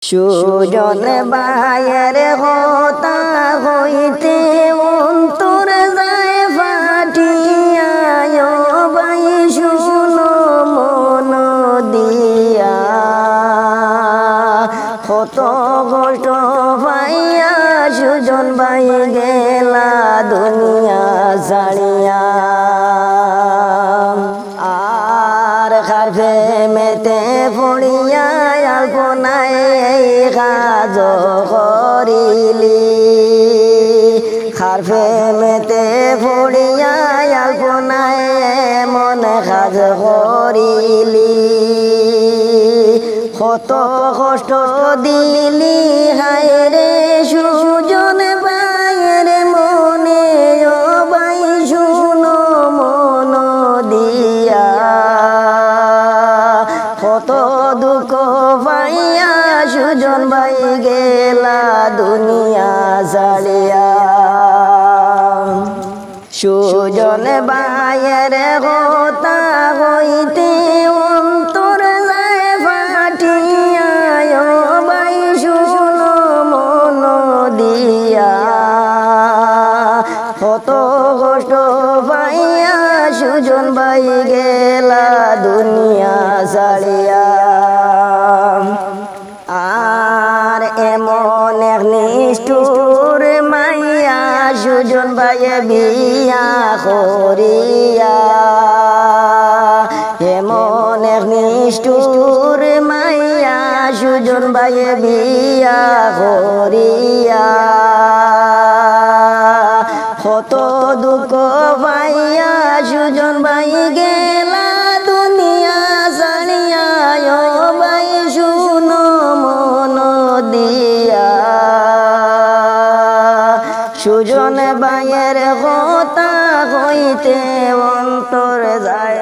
সুজন ভাইয়ের কথা হইতে অন্তর যায় ফাটিয়া ভাই শুনো মন দিয়া কত কষ্ট পাইয়া সুজন ভাই গেলা দুনিয়া ছাড়িয়া আর খারফে মেতে পড়িয়া আলপনায় কাজ করিলি খারফে মেতে পড়িয়া আলপনায় মনে কাজ করিলি কত কষ্ট দিলি হায় রে সুজন ভাইয়ের মনে ও ভাই শুনো মন দিয়া কত দুঃখ পাইয়া সুজন ভাই গেলা দুনিয়া ছাড়িয়া সুজন ভাইয়ের কথা হইতে অন্তর যায় ফাটিয়া ভাই শুনো মন দিয়া কত কষ্ট পাইয়া সুজন ভাই গেলা দুনিয়া ছাড়িয়া আর এমন এক নিষ্ঠুর মাইয়া সুজন ভাইয়ে বিয়া করিয়া এমন এক নিষ্ঠুর মাইয়া সুজন ভাইয়ে বিয়া করিয়া কত দুঃখ পাইয়া সুজন ভাই গেলা দুনিয়া ছাড়িয়া ভাই শুনো মন দিয়া সুজন ভাইয়ের কথা হইতে অন্তর যায়